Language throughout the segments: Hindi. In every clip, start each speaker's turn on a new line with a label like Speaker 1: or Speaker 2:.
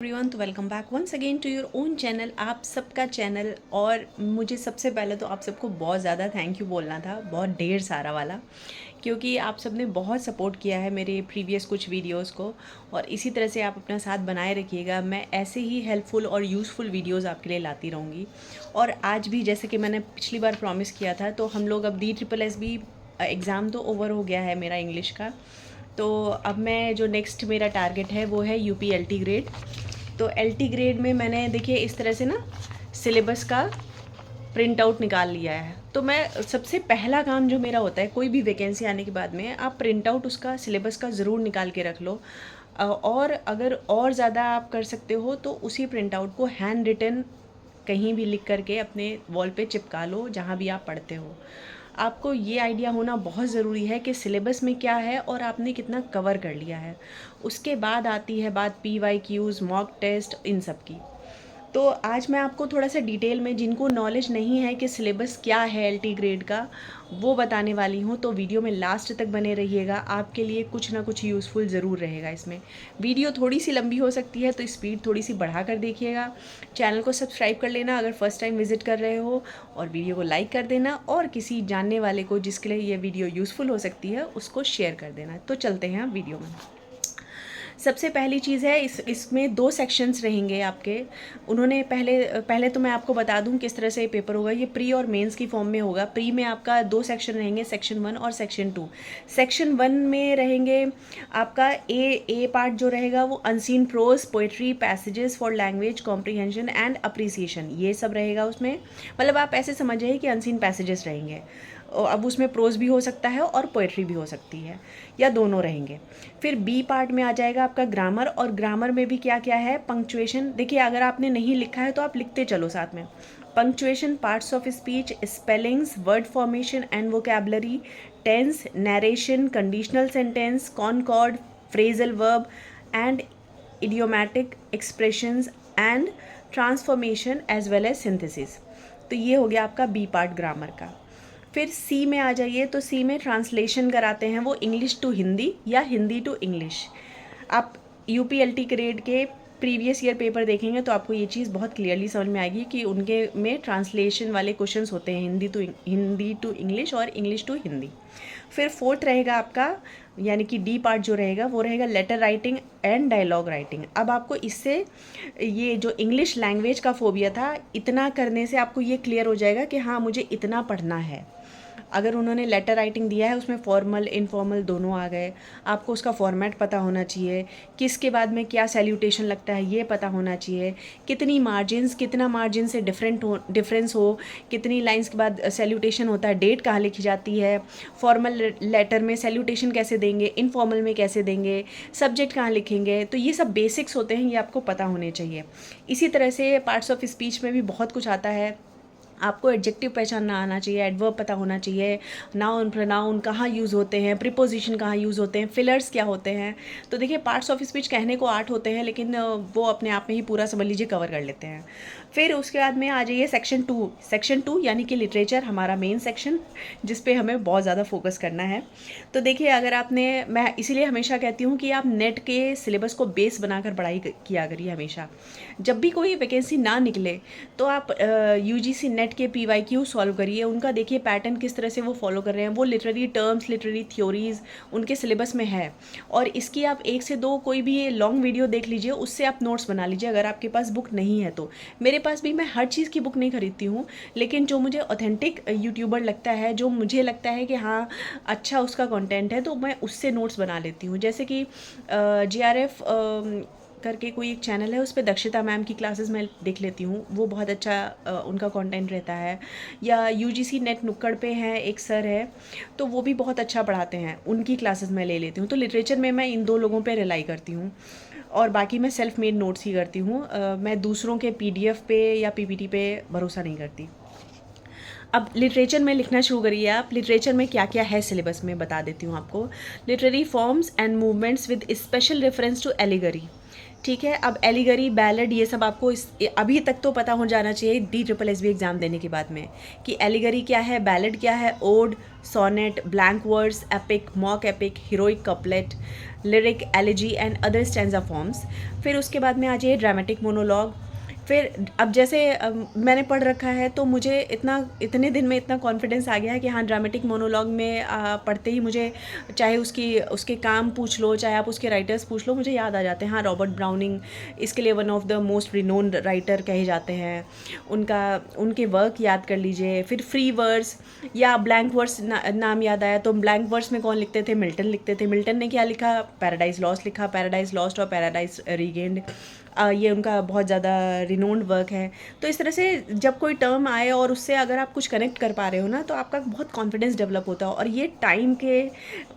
Speaker 1: एवरीवन, तो welcome back once again to your own channel, आप सबका चैनल। और मुझे सबसे पहले तो आप सबको बहुत ज़्यादा थैंक यू बोलना था, बहुत ढेर सारा वाला, क्योंकि आप सब ने बहुत सपोर्ट किया है मेरे प्रीवियस कुछ वीडियोस को। और इसी तरह से आप अपना साथ बनाए रखिएगा। मैं ऐसे ही हेल्पफुल और यूज़फुल वीडियोस आपके लिए लाती रहूँगी। और आज भी जैसे कि मैंने पिछली बार प्रॉमिस किया था, तो हम लोग अब DSSS एग्ज़ाम तो ओवर हो गया है मेरा इंग्लिश का। तो अब मैं जो नेक्स्ट मेरा टारगेट है वो है UP LT ग्रेड। तो LT ग्रेड में मैंने देखिए इस तरह से ना सिलेबस का प्रिंट आउट निकाल लिया है। तो मैं सबसे पहला काम जो मेरा होता है, कोई भी वैकेंसी आने के बाद में आप प्रिंट आउट उसका सिलेबस का ज़रूर निकाल के रख लो। और अगर और ज़्यादा आप कर सकते हो तो उसी प्रिंट आउट को हैंड रिटन कहीं भी लिख करके अपने वॉल पे चिपका लो, जहाँ भी आप पढ़ते हो। आपको ये आइडिया होना बहुत ज़रूरी है कि सिलेबस में क्या है और आपने कितना कवर कर लिया है। उसके बाद आती है बात PYQs, मॉक टेस्ट, इन सब की। तो आज मैं आपको थोड़ा सा डिटेल में, जिनको नॉलेज नहीं है कि सिलेबस क्या है LT ग्रेड का, वो बताने वाली हूँ। तो वीडियो में लास्ट तक बने रहिएगा, आपके लिए कुछ ना कुछ यूज़फुल ज़रूर रहेगा इसमें। वीडियो थोड़ी सी लंबी हो सकती है तो स्पीड थोड़ी सी बढ़ा कर देखिएगा। चैनल को सब्सक्राइब कर लेना अगर फर्स्ट टाइम विजिट कर रहे हो, और वीडियो को लाइक कर देना, और किसी जानने वाले को जिसके लिए ये वीडियो यूज़फुल हो सकती है उसको शेयर कर देना। तो चलते हैं वीडियो में। सबसे पहली चीज़ है, इसमें 2 सेक्शंस रहेंगे आपके। उन्होंने पहले तो मैं आपको बता दूं किस तरह से ये पेपर होगा। ये प्री और मेंस की फॉर्म में होगा। प्री में आपका 2 सेक्शन रहेंगे, सेक्शन 1 और सेक्शन 2। सेक्शन 1 में रहेंगे आपका ए पार्ट जो रहेगा वो unseen prose, poetry, passages for language comprehension and appreciation, ये सब रहेगा उसमें। मतलब आप ऐसे समझिए कि अनसीन पैसेजेस रहेंगे। अब उसमें प्रोज भी हो सकता है और पोएट्री भी हो सकती है, या दोनों रहेंगे। फिर बी पार्ट में आ जाएगा आपका ग्रामर, और ग्रामर में भी क्या क्या है, पंक्चुएशन। देखिए अगर आपने नहीं लिखा है तो आप लिखते चलो साथ में। Punctuation, parts of speech, spellings, word formation and vocabulary, tense, narration, conditional sentence, concord, phrasal verb and idiomatic expressions and transformation as well as synthesis. तो ये हो गया आपका बी पार्ट ग्रामर का। फिर सी में आ जाइए, तो सी में ट्रांसलेशन कराते हैं वो इंग्लिश टू हिंदी या हिंदी टू इंग्लिश। आप UP LT ग्रेड के प्रीवियस ईयर पेपर देखेंगे तो आपको ये चीज़ बहुत क्लियरली समझ में आएगी कि उनके में ट्रांसलेशन वाले क्वेश्चंस होते हैं, हिंदी टू इंग्लिश और इंग्लिश टू हिंदी। फिर फोर्थ रहेगा आपका, यानी कि डी पार्ट जो रहेगा वो रहेगा letter writing and dialogue writing. अब आपको इससे ये जो इंग्लिश लैंग्वेज का फोबिया था, इतना करने से आपको ये क्लियर हो जाएगा कि हाँ मुझे इतना पढ़ना है। अगर उन्होंने लेटर राइटिंग दिया है उसमें फॉर्मल इनफॉर्मल दोनों आ गए। आपको उसका फॉर्मेट पता होना चाहिए, किसके बाद में क्या सैल्यूटेशन लगता है ये पता होना चाहिए, कितना मार्जिन से डिफरेंस हो, कितनी लाइंस के बाद सैल्यूटेशन होता है, डेट कहाँ लिखी जाती है, फॉर्मल लेटर में सैल्यूटेशन कैसे देंगे, इनफॉर्मल में कैसे देंगे, सब्जेक्ट कहाँ लिखेंगे। तो ये सब बेसिक्स होते हैं, ये आपको पता होने चाहिए। इसी तरह से पार्ट्स ऑफ स्पीच में भी बहुत कुछ आता है। आपको एडजेक्टिव पहचानना आना चाहिए, एडवर्ब पता होना चाहिए, नाउन प्रोनाउन कहाँ यूज़ होते हैं, प्रीपोजिशन कहाँ यूज़ होते हैं, फिलर्स क्या होते हैं। तो देखिए पार्ट्स ऑफ स्पीच कहने को 8 होते हैं, लेकिन वो अपने आप में ही पूरा समझ लीजिए कवर कर लेते हैं। फिर उसके बाद में आ जाइए सेक्शन 2 यानी कि लिटरेचर, हमारा मेन सेक्शन, जिस पे हमें बहुत ज़्यादा फोकस करना है। तो देखिए अगर मैं इसीलिए हमेशा कहती हूँ कि आप नेट के सिलेबस को बेस बनाकर पढ़ाई किया करिए हमेशा। जब भी कोई वैकेंसी ना निकले तो आप UGC नेट के PYQ सॉल्व करिए, उनका देखिए पैटर्न किस तरह से वो फॉलो कर रहे हैं। वो लिटरेरी टर्म्स, लिटरेरी थ्योरीज उनके सिलेबस में है। और इसकी आप 1 से 2 कोई भी लॉन्ग वीडियो देख लीजिए, उससे आप नोट्स बना लीजिए अगर आपके पास बुक नहीं है तो। मेरे पास भी, मैं हर चीज़ की बुक नहीं खरीदती हूँ, लेकिन जो मुझे ऑथेंटिक यूट्यूबर लगता है, जो मुझे लगता है कि हाँ अच्छा उसका कंटेंट है, तो मैं उससे नोट्स बना लेती हूँ। जैसे कि JRF करके कोई एक चैनल है, उस पर दक्षिता मैम की क्लासेस मैं देख लेती हूँ, वो बहुत अच्छा उनका कंटेंट रहता है। या UGC नेट नुक्कड़ पे हैं, एक सर है, तो वो भी बहुत अच्छा पढ़ाते हैं, उनकी क्लासेस मैं ले लेती हूँ। तो लिटरेचर में मैं इन 2 लोगों पे रिलाई करती हूँ, और बाकी मैं सेल्फ मेड नोट्स ही करती हूँ। मैं दूसरों के PDF पे या PPT पे भरोसा नहीं करती। अब लिटरेचर में लिखना शुरू करिए आप। लिटरेचर में क्या क्या है सिलेबस में बता देती हूँ आपको। Literary forms and movements with special reference to allegory, ठीक है। अब एलिगरी, बैलेड, ये सब आपको इस अभी तक तो पता हो जाना चाहिए DSSB एग्ज़ाम देने के बाद में, कि एलिगरी क्या है, बैलेड क्या है, ode, sonnet, blank verse, epic, mock epic, heroic couplet, lyric, elegy and other stanza forms. फिर उसके बाद में आ जाइए ड्रामेटिक मोनोलॉग। फिर अब जैसे मैंने पढ़ रखा है तो मुझे इतने दिन में इतना कॉन्फिडेंस आ गया है कि हाँ, ड्रामेटिक मोनोलॉग में पढ़ते ही मुझे, चाहे उसके काम पूछ लो, चाहे आप उसके राइटर्स पूछ लो, मुझे याद आ जाते हैं। हाँ, रॉबर्ट ब्राउनिंग इसके लिए one of the most renowned writer कहे जाते हैं। उनके वर्क याद कर लीजिए। फिर फ्री वर्स या ब्लैंक वर्स नाम याद आया तो ब्लैंक वर्स में कौन लिखते थे? मिल्टन लिखते थे। मिल्टन ने क्या लिखा? पैराडाइज लॉस्ट लिखा, पैराडाइज लॉस्ट और पैराडाइज रीगेन्ड। ये उनका बहुत ज़्यादा रिनोन्ड वर्क है। तो इस तरह से जब कोई टर्म आए और उससे अगर आप कुछ कनेक्ट कर पा रहे हो ना, तो आपका बहुत कॉन्फिडेंस डेवलप होता है। और ये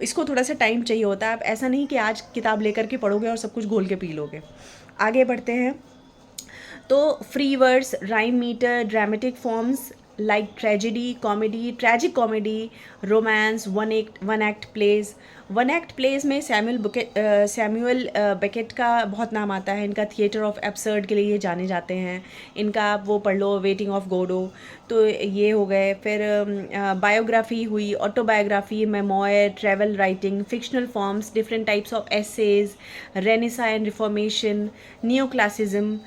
Speaker 1: इसको थोड़ा सा टाइम चाहिए होता है। आप ऐसा नहीं कि आज किताब लेकर के पढ़ोगे और सब कुछ घोल के पी लोगे। आगे बढ़ते हैं। तो free words, rhyme metre, dramatic forms like tragedy, comedy, tragic comedy, romance, one act plays. One act plays में सैमुअल बेकेट का बहुत नाम आता है। इनका थिएटर ऑफ एब्सर्ड के लिए ये जाने जाते हैं। इनका आप वो पढ़ लो, वेटिंग ऑफ गोडो। तो ये हो गए। फिर बायोग्राफी हुई, autobiography, memoir, travel writing, fictional forms, different types of essays, Renaissance and Reformation, neo classicism,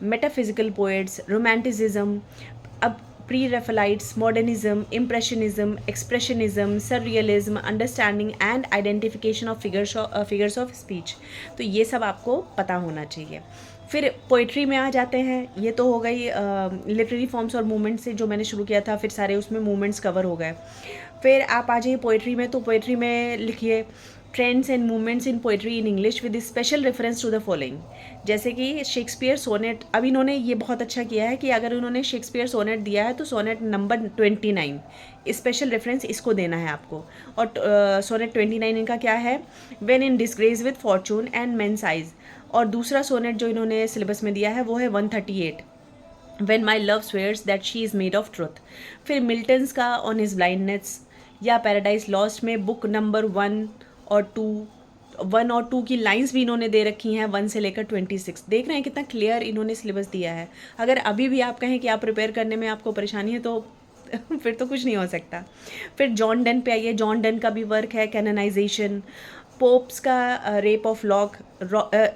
Speaker 1: metaphysical poets, romanticism, अब pre Raphaelites, modernism, impressionism, expressionism, surrealism, understanding and identification of figures of speech. तो ये सब आपको पता होना चाहिए। फिर पोइट्री में आ जाते हैं। ये तो हो गई लिटरेरी फॉर्म्स और मूवमेंट से जो मैंने शुरू किया था, फिर सारे उसमें मूवमेंट्स कवर हो गए। फिर आप आ जाइए पोइट्री में। तो पोइट्री में लिखिए trends and movements in poetry in English with special reference to the following. जैसे कि शेक्सपियर सोनेट, अभी इन्होंने ये बहुत अच्छा किया है कि अगर उन्होंने शेक्सपियर सोनेट दिया है तो सोनेट नंबर 29 स्पेशल रेफरेंस इसको देना है आपको। और सोनेट 29 इनका क्या है? When in disgrace with Fortune and main size. और दूसरा सोनेट जो इन्होंने सिलेबस में दिया है वो है 138, when my love swears that she is made of truth. फिर मिल्टन्स का ऑन हिज ब्लाइंडनेस, या पैराडाइज लॉस्ट में बुक नंबर 1 और 2 की लाइंस भी इन्होंने दे रखी हैं, 1 से लेकर 26। देख रहे हैं कितना क्लियर इन्होंने सिलेबस दिया है। अगर अभी भी आप कहें कि आप प्रिपेयर करने में आपको परेशानी है तो फिर तो कुछ नहीं हो सकता। फिर जॉन डन पे आइए। जॉन डन का भी वर्क है कैनोनाइजेशन। पोप्स का रेप ऑफ लॉक,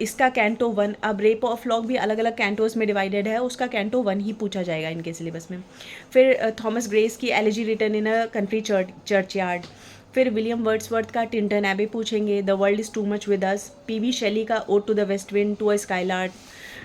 Speaker 1: इसका कैंटो 1। अब रेप ऑफ लॉक भी अलग अलग कैंटोस में डिवाइडेड है, उसका कैंटो 1 ही पूछा जाएगा इनके सिलेबस में। फिर थॉमस ग्रेस की elegy written in a country churchyard. फिर विलियम वर्ड्सवर्थ का टिंटन एबे पूछेंगे, the world is too much with us. PB Shelley का ode to the west wind, to a skylark.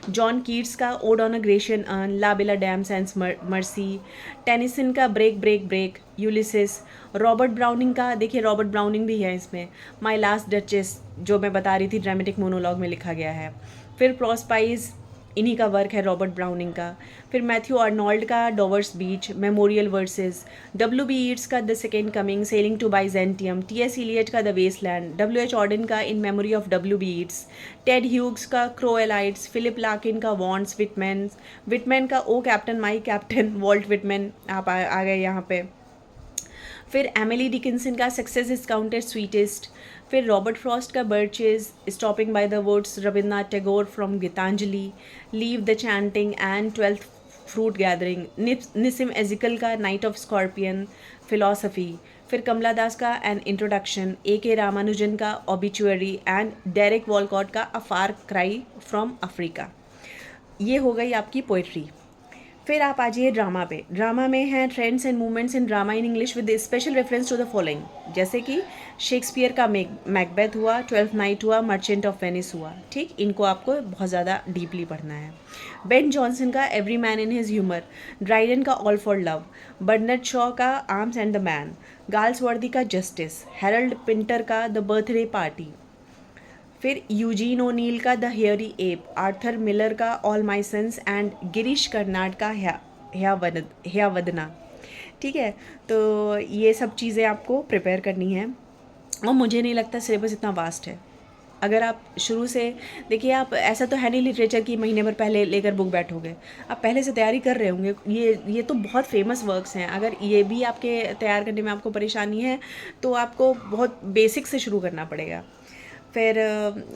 Speaker 1: John Keats का ode on a Grecian urn, la belle dame sans merci. Tennyson का break break break, Ulysses. Robert Browning का, देखिए रॉबर्ट ब्राउनिंग भी है इसमें, माई लास्ट डचेस, जो मैं बता रही थी ड्रामेटिक मोनोलॉग में लिखा गया है। फिर प्रोस्पाइज, इन्हीं का वर्क है रॉबर्ट ब्राउनिंग का। फिर मैथ्यू आर्नोल्ड का Dover's beach, memorial verses. W.B. Yeats का the second coming, sailing to Byzantium. T.S. Eliot का द वेस्टलैंड। W.H. ऑर्डन का in memory of W.B. Yeats. Ted Hughes का क्रोएलाइट्स। फिलिप लार्किन का वॉन्ट्स। विटमैन का O captain my captain, Walt Whitman. आप आ गए यहाँ पे। फिर एमिली डिकिंसन का सक्सेस इज काउंटेड स्वीटेस्ट। फिर रॉबर्ट फ्रॉस्ट का birches, stopping by the woods, Rabindranath Tagore from Gitanjali, leave the chanting and 12th fruit gathering. Nissim Ezekiel का नाइट ऑफ स्कॉर्पियन, फिलॉसफी। फिर कमला दास का एन इंट्रोडक्शन, A.K. रामानुजन का ऑबिचुअरी एंड डेरेक वॉलकॉट का अ फार क्राई फ्रॉम अफ्रीका। ये हो गई आपकी पोइट्री। फिर आप आ जाइए ड्रामा पे। ड्रामा में है trends and movements in drama in English with special reference to the following. जैसे कि शेक्सपियर का मैकबेथ हुआ, 12th नाइट हुआ, मर्चेंट ऑफ वेनिस हुआ। ठीक, इनको आपको बहुत ज़्यादा डीपली पढ़ना है। बेन जॉनसन का every man in his humour. Dryden का all for love. Bernard Shaw का arms and the man. Galsworthy का जस्टिस। हैरल्ड पिंटर का द बर्थडे पार्टी। फिर यूजीन ओनील का the hairy ape. Arthur Miller का all my sons and Girish Karnad का ह्यावदना। ठीक है, तो ये सब चीज़ें आपको प्रिपेयर करनी है। और मुझे नहीं लगता सिलेबस इतना वास्ट है। अगर आप शुरू से देखिए, आप ऐसा तो है नहीं लिटरेचर की महीने भर पहले लेकर बुक बैठोगे, आप पहले से तैयारी कर रहे होंगे। ये तो बहुत फेमस वर्क्स हैं। अगर ये भी आपके तैयार करने में आपको परेशानी है तो आपको बहुत बेसिक से शुरू करना पड़ेगा। फिर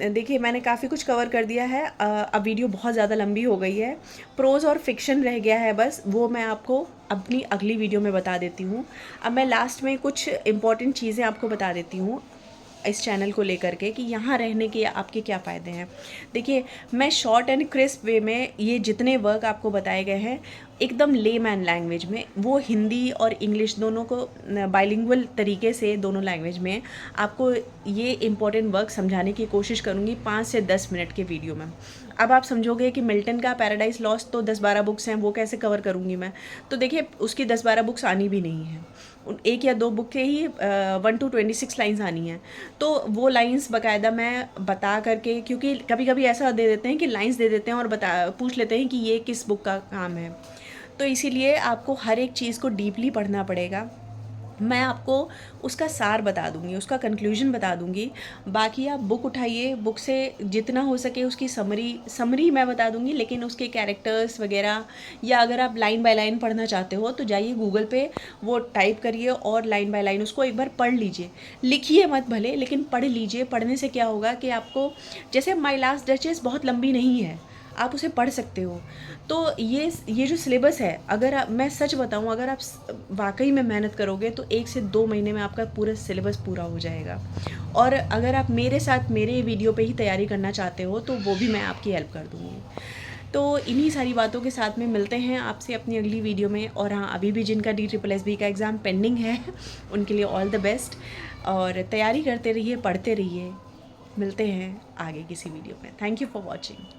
Speaker 1: देखिए मैंने काफ़ी कुछ कवर कर दिया है। अब वीडियो बहुत ज़्यादा लंबी हो गई है, प्रोज़ और फिक्शन रह गया है बस, वो मैं आपको अपनी अगली वीडियो में बता देती हूँ। अब मैं लास्ट में कुछ इम्पॉर्टेंट चीज़ें आपको बता देती हूँ इस चैनल को लेकर के कि यहाँ रहने के आपके क्या फ़ायदे हैं। देखिए मैं शॉर्ट एंड क्रिस्प वे में ये जितने वर्क आपको बताए गए हैं एकदम लेमैन लैंग्वेज में, वो हिंदी और इंग्लिश दोनों को बाइलिंगुअल तरीके से दोनों लैंग्वेज में आपको ये इम्पोर्टेंट वर्क समझाने की कोशिश करूँगी 5 से 10 मिनट के वीडियो में। अब आप समझोगे कि मिल्टन का पैराडाइज लॉस्ट तो 10-12 बुक्स हैं, वो कैसे कवर करूँगी मैं। तो देखिए उसकी 10-12 बुक्स आनी भी नहीं है, एक या दो बुक के ही 1 to 26 लाइन्स आनी हैं। तो वो लाइन्स बाकायदा मैं बता करके, क्योंकि कभी कभी ऐसा दे देते हैं कि लाइन्स दे देते हैं और पूछ लेते हैं कि ये किस बुक का काम है। तो इसीलिए आपको हर एक चीज़ को डीपली पढ़ना पड़ेगा। मैं आपको उसका सार बता दूंगी, उसका कंक्लूजन बता दूंगी। बाकी आप बुक उठाइए, बुक से जितना हो सके उसकी समरी मैं बता दूंगी, लेकिन उसके कैरेक्टर्स वगैरह, या अगर आप लाइन बाय लाइन पढ़ना चाहते हो तो जाइए गूगल पे वो टाइप करिए और लाइन बाय लाइन उसको एक बार पढ़ लीजिए। लिखिए मत भले, लेकिन पढ़ लीजिए। पढ़ने से क्या होगा कि आपको, जैसे माय लास्ट डचेस बहुत लंबी नहीं है, आप उसे पढ़ सकते हो। तो ये जो सिलेबस है, अगर मैं सच बताऊं, अगर आप वाकई में मेहनत करोगे तो 1 से 2 महीने में आपका पूरा सिलेबस पूरा हो जाएगा। और अगर आप मेरे साथ मेरे वीडियो पे ही तैयारी करना चाहते हो तो वो भी मैं आपकी हेल्प कर दूँगी। तो इन्हीं सारी बातों के साथ में मिलते हैं आपसे अपनी अगली वीडियो में। और हाँ, अभी भी जिनका DSSB का एग्ज़ाम पेंडिंग है उनके लिए ऑल द बेस्ट, और तैयारी करते रहिए, पढ़ते रहिए। मिलते हैं आगे किसी वीडियो में। Thank you for watching.